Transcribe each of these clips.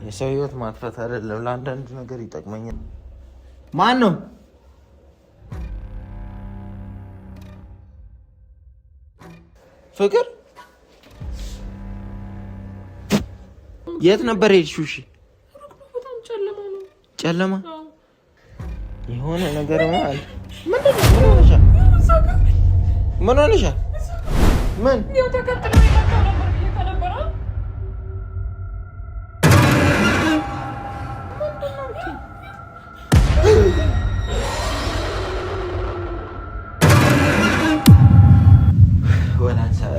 የሰው ህይወት ማጥፋት አይደለም ለአንዳንድ ነገር ይጠቅመኛል። ማን ነው? ፍቅር የት ነበር ሄድሽው? እሺ ጨለማ የሆነ ነገር ማለት ምን ሆነሻል? ምን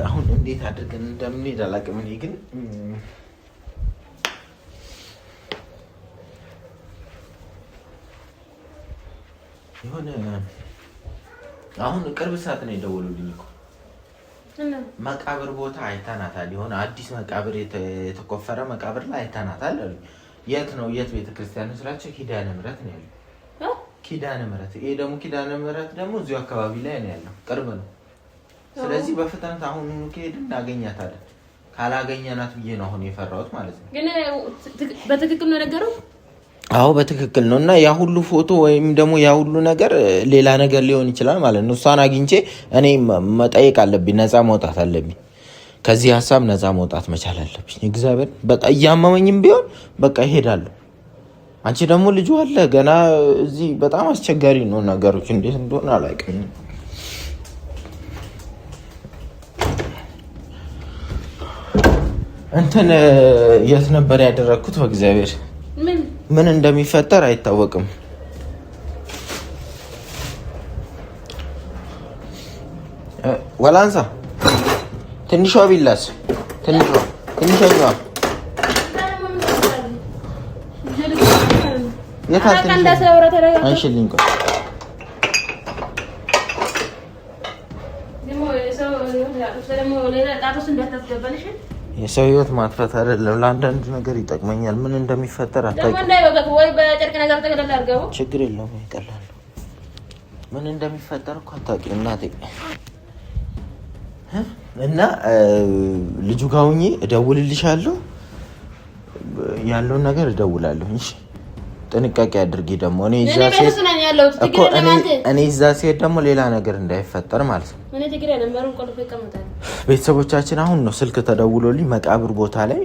አሁን እንዴት አድርገን እንደምንሄድ አላውቅም። እኔ ግን የሆነ አሁን ቅርብ ሰዓት ነው የደወሉልኝ እኮ መቃብር ቦታ አይተናታል። የሆነ አዲስ መቃብር የተቆፈረ መቃብር ላይ አይተናታል አሉ። የት ነው? የት ቤተክርስቲያን ስላቸው ኪዳነ ምህረት ነው ያለው። ኪዳነ ምህረት ይሄ ደግሞ ኪዳነ ምህረት ደግሞ እዚሁ አካባቢ ላይ ነው ያለው፣ ቅርብ ነው። ስለዚህ በፍጥነት አሁን ከሄድን እናገኛታለን። ካላገኘናት ብዬ ነው አሁን የፈራሁት ማለት ነው። ግን በትክክል ነው ነገረው? አዎ በትክክል ነው። እና ያ ሁሉ ፎቶ ወይም ደግሞ ያ ሁሉ ነገር ሌላ ነገር ሊሆን ይችላል ማለት ነው። እሷን አግኝቼ እኔ መጠየቅ አለብኝ፣ ነፃ መውጣት አለብኝ። ከዚህ ሀሳብ ነፃ መውጣት መቻል አለብኝ። እግዚአብሔር በቃ እያመመኝም ቢሆን በቃ እሄዳለሁ። አንቺ ደግሞ ልጁ አለ ገና እዚህ። በጣም አስቸጋሪ ነው ነገሮች፣ እንዴት እንደሆነ አላውቅም። እንትን የት ነበር ያደረኩት? በእግዚአብሔር ምን እንደሚፈጠር አይታወቅም። ወላንሳ ትንሿ ቢላስ ትንሿ አንሽልኝ ቆይ የሰው ህይወት ማጥፋት አይደለም ለአንዳንድ ነገር ይጠቅመኛል። ምን እንደሚፈጠር አታውቂም። ችግር የለውም ይቀላል። ምን እንደሚፈጠር እኮ አታውቂም እናቴ። እና ልጁ ጋር ሆኜ እደውልልሻለሁ፣ ያለውን ነገር እደውላለሁ። እሺ ጥንቃቄ አድርጊ። ደግሞ እኔ እዛ ስሄድ ደግሞ ሌላ ነገር እንዳይፈጠር ማለት ነው። ቤተሰቦቻችን አሁን ነው ስልክ ተደውሎልኝ መቃብር ቦታ ላይ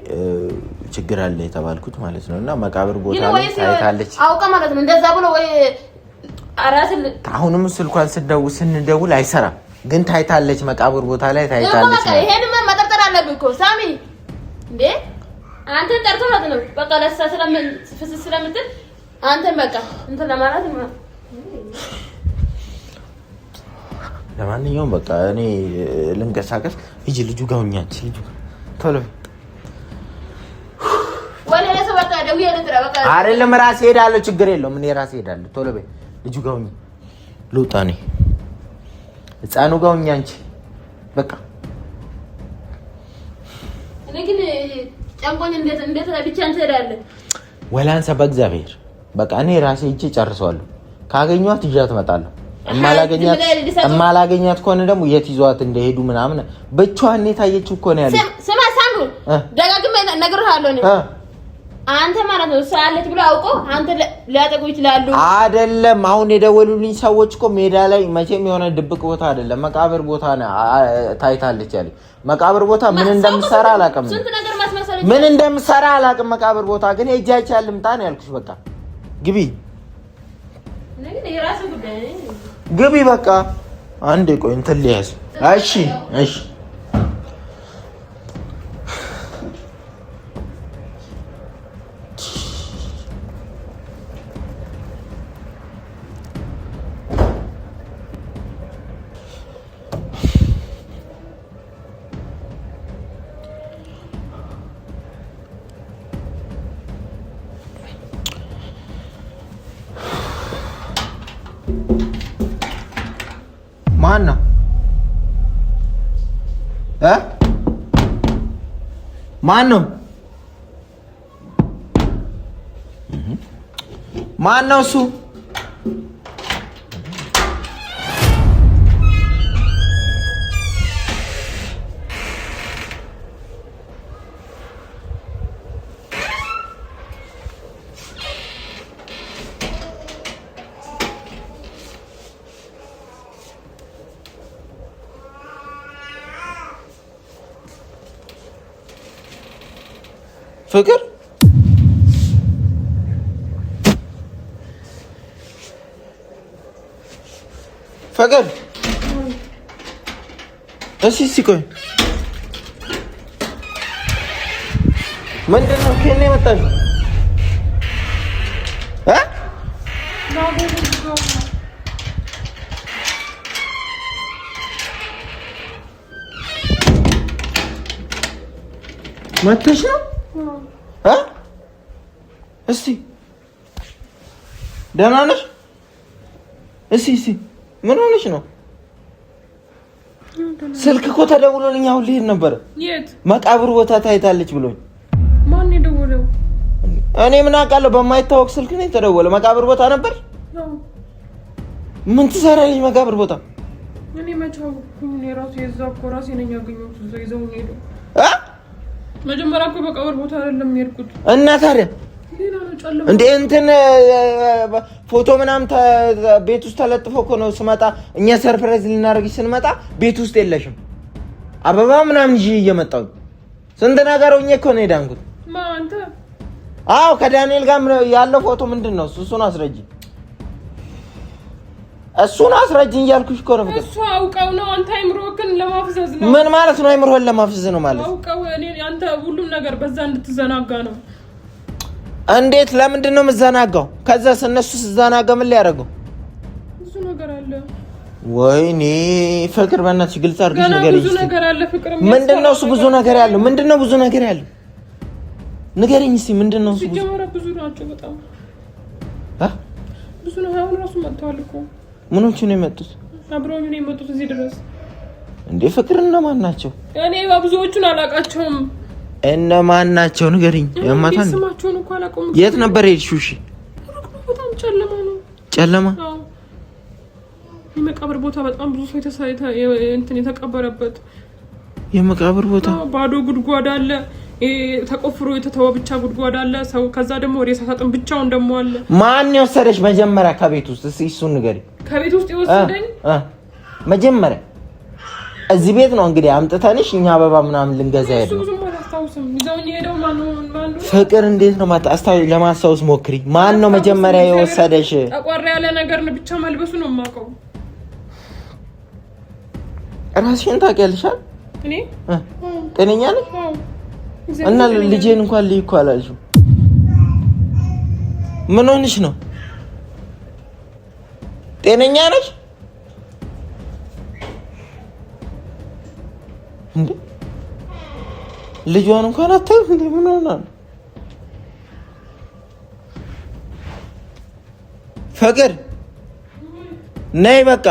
ችግር አለ የተባልኩት ማለት ነው። እና መቃብር ቦታ ላይ ታይታለች አውቃ ማለት ነው። እንደዛ ብሎ ወይ አራስል አሁንም ስልኳን ስንደውል አይሰራም፣ ግን ታይታለች መቃብር ቦታ ላይ ታይታለች። ይሄንማ መጠርጠር አለብህ እኮ ሳሚ። እንዴ አንተን ጠርቶ ማለት ነው በቃ ለሳ ስለምትል አንተን በቃ እንትን ለማለት ነው። ለማንኛውም በቃ እኔ ልንቀሳቀስ። እጂ ልጁ ጋር ሆኛች ልጁ ቶሎ ወለ ለሰው በቃ ደውዬ ልጥራ በቃ አይደለም ራሴ ሄዳለሁ፣ ችግር የለውም እኔ ራሴ ሄዳለሁ። ቶሎ በይ ልጁ ጋር ሆኝ ልውጣ። እኔ ህፃኑ ጋር ሆኝ አንቺ በቃ እኔ ግን ጫንቆኝ እንዴት ብቻ አንተ ሄዳለህ ወላንሳ በእግዚአብሔር በቃ እኔ ራሴ እጄ ጨርሰዋለሁ። ካገኘኋት ይዣት እመጣለሁ። እማላገኛት ከሆነ ደግሞ የት ይዟት እንደሄዱ ምናምን ብቻዋን የታየችው እኮ ነው ያለው። ስማ ሳምሩ ደጋግሜ እነግርሃለሁ እኔ አንተ ማለት ነው ሳለች ብሎ አውቆ አንተ ሊያጠቁ ይችላሉ። አይደለም አሁን የደወሉልኝ ሰዎች እኮ ሜዳ ላይ መቼም የሆነ ድብቅ ቦታ አይደለም መቃብር ቦታ ነው ታይታለች ያለ። መቃብር ቦታ ምን እንደምሰራ አላውቅም፣ ምን እንደምሰራ አላውቅም። መቃብር ቦታ ግን ሄጄ አይቻልም። ልምጣ ነው ያልኩሽ። በቃ ግቢ ግቢ በቃ አንዴ ቆይ እንትን ልያዝ። እሺ እሺ ማን ነው? ማን ነው? ማን ነው እሱ? ፍቅር ፍቅር እስኪ ቆይ ምንድን ነው ከእኔ የመጣሽው? መተሽ ነው? እስቲ ደህና ነሽ? እስቲ ምን ሆነሽ ነው? ስልክ እኮ ተደውሎልኝ አሁን ልሄድ ነበር። የት? መቃብር ቦታ ታይታለች ብሎኝ። ማን የደወለው? እኔ ምን አውቃለሁ? በማይታወቅ ስልክ ነው የተደወለው። መቃብር ቦታ ነበር። ምን ትሰራለች መቃብር ቦታ? እኔ መቻው ራሱ የዛው እኮ ራሴ ነኝ ያገኘሁት። እዛ ይዘው ሄዱ። መጀመሪያ እኮ መቃብር ቦታ አይደለም የሄድኩት። እና ታዲያ እንደ እንትን ፎቶ ምናምን ቤት ውስጥ ተለጥፎ እኮ ነው ስመጣ፣ እኛ ሰርፕራይዝ ልናደርግሽ ስንመጣ ቤት ውስጥ የለሽም። አበባ ምናምን ይዤ እየመጣሁ ስንት ነገር ሆኜ እኮ ነው የዳንኩት። ማን? አዎ ከዳንኤል ጋር ያለው ፎቶ ምንድን ነው? እሱን አስረጅኝ፣ እሱን አስረጅኝ እያልኩሽ እኮ ነው። እሱ አውቀው ነው። አንተ አይምሮህን ለማፍዘዝ ነው። ምን ማለት ነው? አይምሮህን ለማፍዘዝ ነው ማለት አውቀው አንተ ሁሉም ነገር በዛ እንድትዘናጋ ነው። እንዴት? ለምንድን ነው የምዘናጋው? ከዛ እነሱ ሲዘናጋ ምን ሊያደርገው? ብዙ ነገር አለ። ወይኔ ፍቅር በእናትሽ ግልጽ አድርገሽ ንገሪኝ። ብዙ ነገር አለ ፍቅር። ምንድነው እሱ? ብዙ ነገር ያለው ምንድነው? ብዙ ነገር ያለው ንገሪኝ እስኪ ምንድነው እሱ? ሲጀመር ብዙ ናቸው በጣም ብዙ ነው። አሁን ራሱ መጥተዋል እኮ። ምኖቹ ነው የመጡት? አብረውኝ ነው የመጡት እዚህ ድረስ። እንዴ ፍቅር እነማን ናቸው? እኔ ብዙዎቹን አላውቃቸውም። እነማን ናቸው ንገሪኝ። ያማታን ስማቸውን እንኳን አላውቅም። የት ነበር የሄድሽው? እሺ በጣም ጨለማ ነው። ጨለማ? አዎ የመቃብር ቦታ በጣም ብዙ ሰው የተቀበረበት የመቃብር ቦታ። ባዶ ጉድጓድ አለ፣ ተቆፍሮ የተተወ ብቻ ጉድጓድ አለ። ሰው ከዛ ደግሞ ሬሳ ሳጥን ብቻውን ደግሞ አለ። ማን የወሰደሽ መጀመሪያ ከቤት ውስጥ? እስኪ እሱን ንገሪኝ። ከቤት ውስጥ የወሰደኝ መጀመሪያ እዚህ ቤት ነው እንግዲህ አምጥተንሽ እኛ አበባ ምናምን ልንገዛ ሄደው። ፍቅር እንዴት ነው ለማስታወስ ሞክሪ። ማን ነው መጀመሪያ የወሰደሽ? ጠቆር ያለ ነገር ብቻ መልበሱ ነው የማውቀው። ራስሽን ታውቂያለሽ? እኔ ጤነኛ ነሽ? እና ልጄን እንኳን ልይ እኮ አላልሽም። ምን ሆነሽ ነው? ጤነኛ ነሽ እንዴ? ልጇን እንኳን አታይም እንዴ? ምን ሆና ነው? ፍቅር ነይ በቃ።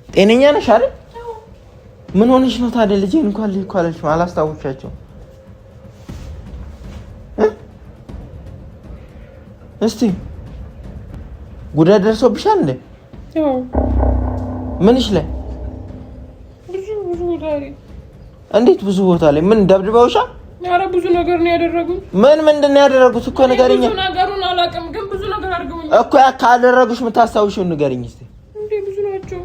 ጤነኛ ነሽ አይደል? ምን ሆነሽ ነው ታዲያ? ልጄን እንኳን ልይ እኮ አላልሽም። አላስታውሻቸውም። እስቲ ጉዳት ደርሶብሻል እንዴ? ምንሽ ላይ? ብዙ ቦታ ላይ። እንዴት ብዙ ቦታ ላይ? ምን ደብድበውሻል? ኧረ ብዙ ነገር ነው ያደረጉት። ምንድን ነው ያደረጉት እኮ ንገሪኝ። ብዙ ነገሩን አላውቅም፣ ግን ብዙ ነገር አድርገውኝ እኮ ካደረጉሽ የምታስታውሽውን ንገሪኝ እስቲ። እንዴ ብዙ ናቸው።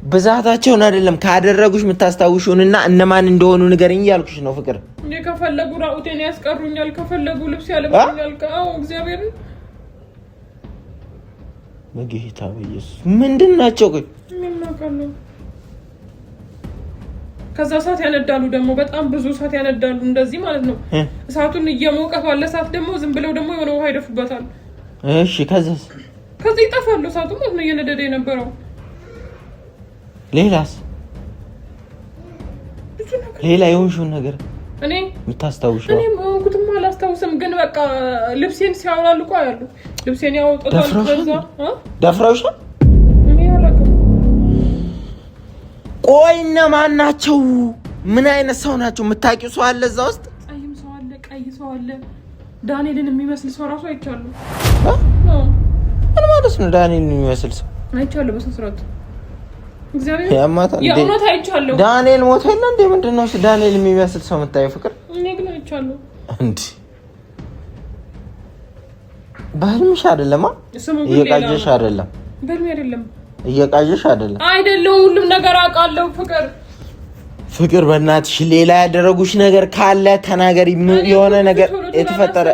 ብዛታቸውን አይደለም ካደረጉሽ የምታስታውሽውንና እነማን እንደሆኑ ንገሪኝ እያልኩሽ ነው ፍቅር። እንዴ ከፈለጉ ራውቴን ያስቀሩኛል፣ ከፈለጉ ልብስ ያለብኛል። አዎ እግዚአብሔርን በጌታ በኢየሱስ ምንድን ናቸው? ቆይ ምን ነው? ከዛ እሳት ያነዳሉ፣ ደግሞ በጣም ብዙ እሳት ያነዳሉ። እንደዚህ ማለት ነው። እሳቱን እየሞቀ ባለ እሳት ደግሞ ዝም ብለው ደግሞ የሆነ ውሃ ይደፉበታል። እሺ ከዛስ? ከዛ ይጠፋሉ እሳቱ ማለት ነው እየነደደ የነበረው። ሌላስ? ሌላ የሆንሽውን ነገር እኔ የምታስታውሽው? እኔ ማንኩትም አላስታውስም፣ ግን በቃ ልብሴን ሲያወላልቁ አያሉ። ልብሴን ያወጣታል። ከዛ ደፍረውሻል? እኔ አላውቅም። ቆይ እነማን ናቸው? ምን አይነት ሰው ናቸው? የምታውቂው ሰው አለ እዛ ውስጥ? ጸይም ሰው አለ፣ ቀይ ሰው አለ፣ ዳንኤልን የሚመስል ሰው ራሱ አይቻለሁ። ምን ማለት ነው ዳንኤልን የሚመስል ሰው? አይቻለሁ በስንት እግዚአብሔር የእውነት አይቻለሁ። ዳንኤል ሞተ የለ እንዴ? ምንድነው ዳንኤል የሚመስል ሰው የምታየው ፍቅር? እኔ ግን አይቻለሁ እንዴ። በህልምሽ አይደለም? እየቃዠሽ አይደለም? በህልሜ አይደለም። እየቃዠሽ አይደለም ሁሉም ነገር አውቃለሁ ፍቅር በእናትሽ ሌላ ያደረጉሽ ነገር ካለ ተናገሪ የሆነ ነገር የተፈጠረ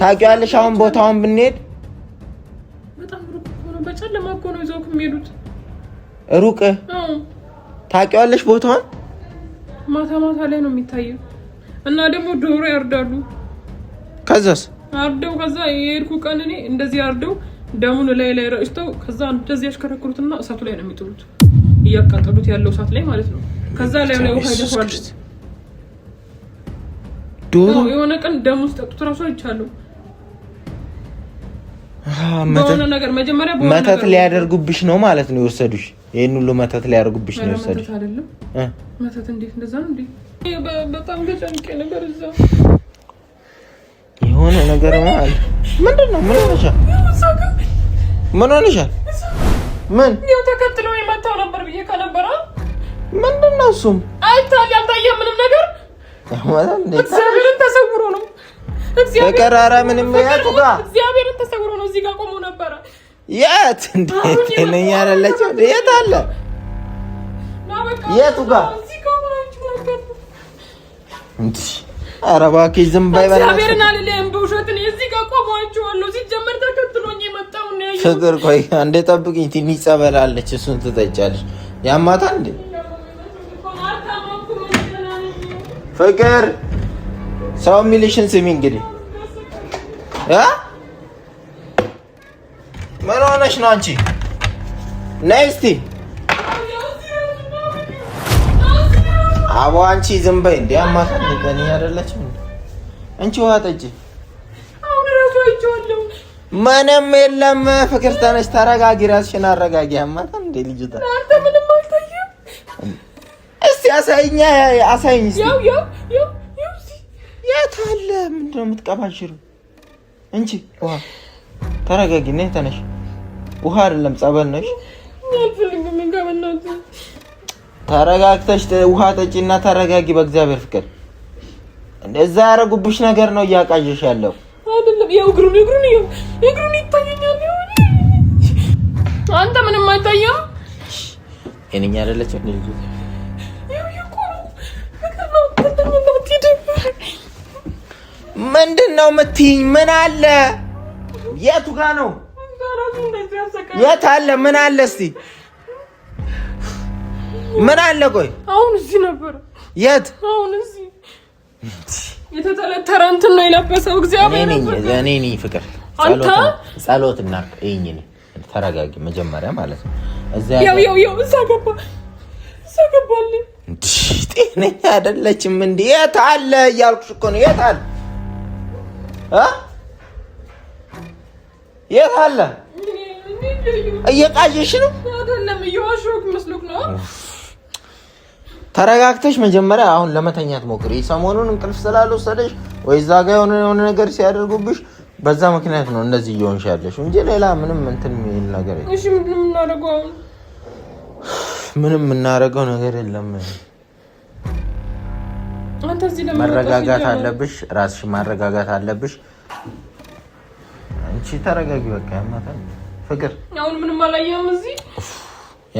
ታውቂያለሽ አሁን ቦታውን ብንሄድ በጣም ሩቅ ነው በጨለማ እኮ ነው ይዘውክ የሚሄዱት ሩቅ ታውቂያለሽ ቦታውን ማታ ላይ ነው የሚታየው እና ደግሞ ዶሮ ያርዳሉ ከዛስ አርደው ከዛ የሄድኩ ቀን እኔ እንደዚህ አርደው ደሙን ላይ ረጭተው ከዛ እንደዚህ ያሽከረክሩትና እሳቱ ላይ ነው የሚጥሉት እያቃጠሉት ያለው እሳት ላይ ማለት ነው ከዛ ላይ ውሃ ይደፋሉ ዶሮ የሆነ ቀን ደም ውስጥ ጠጥቶ ራሱ አይቻለሁ በሆነ ነገር መጀመሪያ መተት ሊያደርጉብሽ ነው ማለት ነው የወሰዱሽ ይሄን ሁሉ መተት ሊያደርጉብሽ ነው የወሰዱሽ አይደለም መተት እንዴት እንደዛ ነው እንዴ በጣም ተጨንቄ ነበር እዛ የሆነ ነገር ማለት ምንድነው ምን ሆነሻል ምን ነው ተከትለው የመጣው ነበር ብዬ ከነበረ ምንድነው እሱም አልታየም ምንም ነገር እግዚአብሔርን ተሰውሮ ነው ተቀራራ ምንም ያቱ ጋር እግዚአብሔርን ተሰውሮ ነው እዚህ ጋር ቆሞ ነበር የት እንዴት ነኝ ያለች የት አለ የቱ ጋር እዚህ ጋር ነበር እንዴ አረባኪ ዝም ባይ ባይ እግዚአብሔርን አልልም በውሸት ነው እዚህ ጋር ቆማችኋለሁ ሲጀመር ተከትሎኝ የመጣው ነው ያየው ፍቅር ቆይ አንዴ ጠብቂኝ ትንሽ ጸበላለች እሱን ትጠጫለሽ ያማታ እንዴ ፍቅር ሰው ሚሊሽን ስሚ እንግዲህ ምን ሆነሽ ነው አንቺ ነይ እስቲ አቦ አንቺ ዝም በይ እንዴ አማታ እንደኔ አይደለችም አንቺ ውሃ ጠጪ አሁን ራሱ አይቼዋለሁ ምንም የለም ፍቅር ተነሽ ተረጋጊ ራስሽን አረጋጊ አማታ እንዴ ልጅታ አንተ ምንም አልታየም እስቲ አሳይኝ እስቲ ያው የት አለ ምንድነው የምትቀባሽሩ እንቺ ውሃ ተረጋጊ ነይ ተነሽ ውሃ አይደለም ጸበል ነሽ አልፈልግም እንገበናት ተረጋግተሽ ውሃ ጠጪና ተረጋጊ በእግዚአብሔር ፍቅር እንደዛ ያረጉብሽ ነገር ነው እያቃዠሽ ያለው አይደለም ያው እግሩን ይታየኛል አንተ ምንም አይታየም የኔኛ አይደለች እንዴ ምንድነው የምትይኝ ምን አለ የቱ ጋር ነው የት አለ ምን አለ እስቲ ምን አለ ቆይ አሁን እዚህ ነበር የት አሁን እዚህ የተተለተረ እንትን ነው የለበሰው እግዚአብሔር እኔ ነኝ ፍቅር ጸሎትና እይኝ ነኝ ተረጋጊ መጀመሪያ ማለት ነው እዛ ያው እዛ ገባልኝ ጤነኛ አይደለችም እንዴ የት አለ እያልኩሽ እኮ ነው የት አለ የት አለ እየቃዠሽ ነው አይደለም እየዋሸሁክ መስሎክ ነው ተረጋግተሽ መጀመሪያ አሁን ለመተኛት ሞክሪ ሰሞኑን እንቅልፍ ስላልወሰደሽ ወይ እዛ ጋር የሆነ ነገር ሲያደርጉብሽ በዛ ምክንያት ነው እንደዚህ እየሆንሽ ያለሽ እንጂ ሌላ ምንም እንትን የሚል ነገር የለም እሺ ምንም እናደርገው ምንም እናደርገው ነገር የለም አንተ እዚህ ለምን መረጋጋት አለብሽ ራስሽ ማረጋጋት አለብሽ አንቺ ተረጋጊ በቃ ያማታ ፍቅር አሁን ምንም አላየሁም እዚህ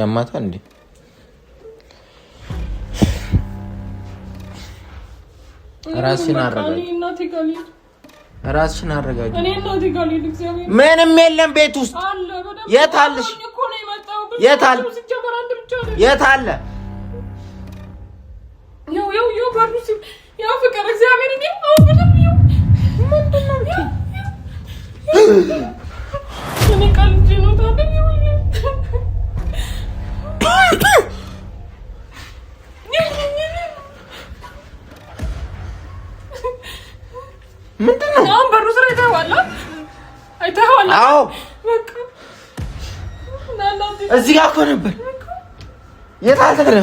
ያማታ እንዴ ራስሽን አረጋጊ ራስሽን አረጋጊ እኔ እናቴ ጋር ልሂድ እግዚአብሔር ምንም የለም ቤት ውስጥ አለ የት አለሽ የት አለ ያው ባሩስ ያው ፍቅር እግዚአብሔር እንዴ አው በደም ያው ምንድነው እኔ ቀልጄ ነው ታዲያ ምንድነው አሁን ባሩስ ላይ አይተኸዋል አዎ በቃ እዚህ ጋር እኮ ነበር የት አለ ተከራይ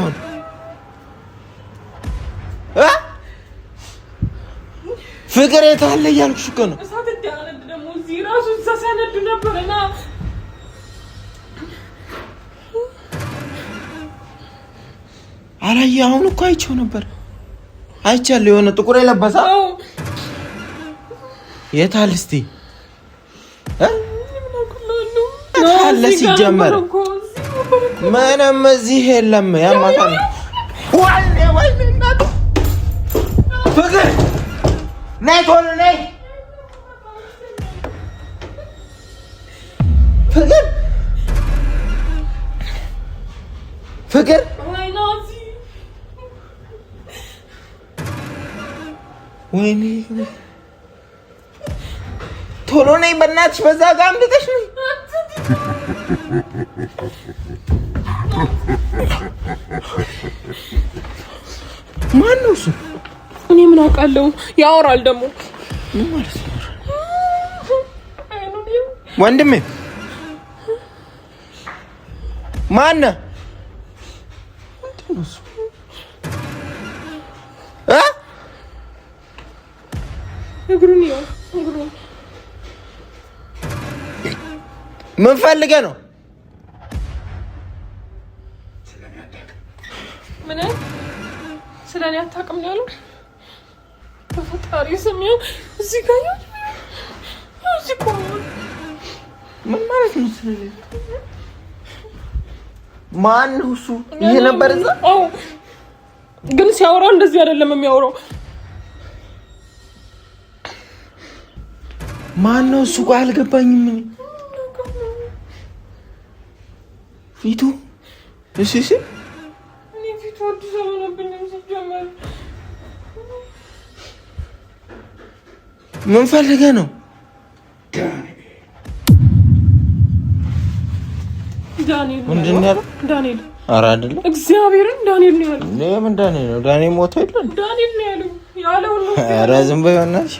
ፍቅር የት አለ እያልኩሽ እኮ ነው እሳት እንዲያነድ ደግሞ እዚህ ራሱ ሲያነድ ነበርና አላየ አሁን እኮ አይቼው ነበር አይቻለሁ የሆነ ጥቁር የለበሰ የት አለ እስቲ አለ ሲጀመር? ምንም እዚህ የለም። ያማታል። ወይኔ ወይኔ እናት ፍቅር ነይ ቶሎ ነይ ፍቅር ፍቅር ወይኔ ቶሎ ነይ በእናትሽ። በዛ ጋር አምጥተሽ ነይ። ማን ነው እሱ? እኔ ምን አውቃለሁ? ያወራል ደግሞ። ምን ማለት ነው? ወንድሜ ማነህ? እግሩን ያው እግሩን ምን ፈልገህ ነው? ምን ስለኔ አታውቅም ነው ያለው? በፈጣሪ ስም ያው እዚህ ጋር ያው እዚህ ቆሞ ምን ማለት ነው? ስለኔ ማን ነው እሱ? ይሄ ነበር እዛ? አዎ፣ ግን ሲያወራ እንደዚህ አይደለም የሚያወራው። ማን ነው እሱ? ቆይ አልገባኝም። ፊቱ እሺ እኔ ፊቱ አዲስ አልሆነብኝም ሲጀመር። ምን ፈልገህ ነው? ዳንኤል ምንድን ነው ያለው? ዳንኤል ኧረ አይደለም፣ እግዚአብሔርን ዳንኤል ነው ያለው። ለምን ዳንኤል ነው? ዳንኤል ሞቶ የለም? ዳንኤል ነው ያለው ነው። ኧረ ዝም በይ በእናትሽ።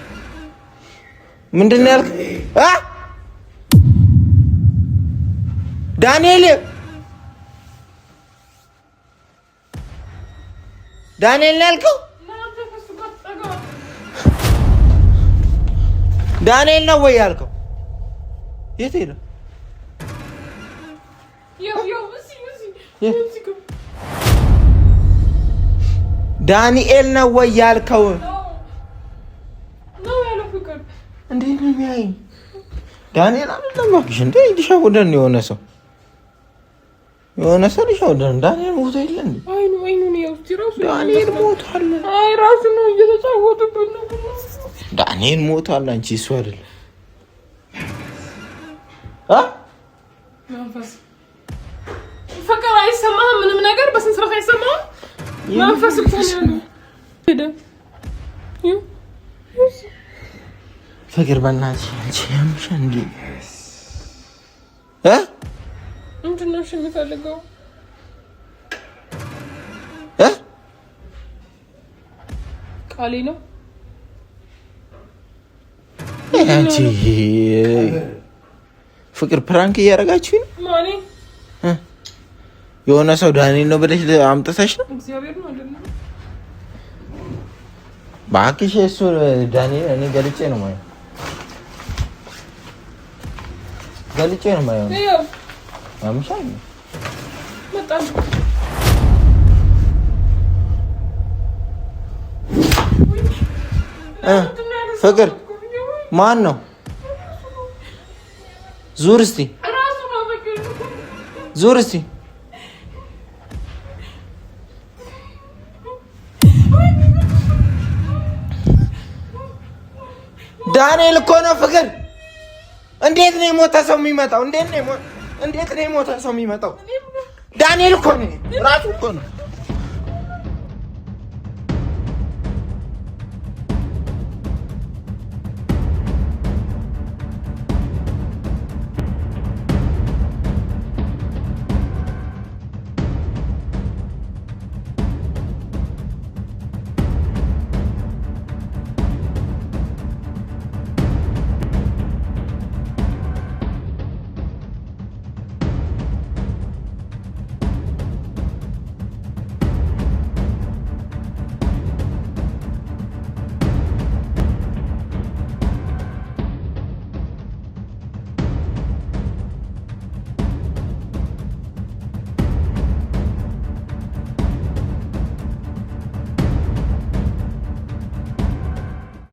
ምንድን ነው ያልከው? ዳንኤል ዳንኤል ነው ያልከው? ዳንኤል ነው ወይ ያልከው? የት ሄደ? ዳንኤል ነው ወይ ያልከው? እንዴት ነው የሚያይ? ዳንኤል አይደለም እባክሽ። እንዴ ሊሸውደን የሆነ ሰው ሊሸውደን። ዳንኤል ሞቶ የለ እንዴ? አይኑ ነው ያው ራሱ ዳንኤል ሞቷል። አይ ራሱ ነው እየተጫወተብን ነው። ዳንኤል ሞቷል። አንቺ እሱ አይደለም መንፈስ ፍቅር አይሰማህም? ምንም ነገር በስንት ስርዓት አይሰማህም? መንፈስ እኮ ነው ያለው። ሄደ ፍቅር በእናትሽ አንቺ ያምሽ እንዴ? ምንድን ነው የሚፈልገው? ቃሌ ነው አንቺ ፍቅር ፕራንክ እያደረጋችሁ ነው። ማኔ የሆነ ሰው ዳንኤል ነው ብለሽ አምጥተሽ ነው? እግዚአብሔር ነው አይደለም እባክሽ። እሱ ዳንኤል እኔ ገልጬ ነው ማለት ያው አምሻል መጣን። ፍቅር ማን ነው? ዙር እስቲ ዙር እስቲ። ዳንኤል እኮ ነው ፍቅር። እንዴት ነው የሞተ ሰው የሚመጣው? እንዴት ነው የሞተ ሰው የሚመጣው? ዳንኤል እኮ ነው ራሱ እኮ ነው።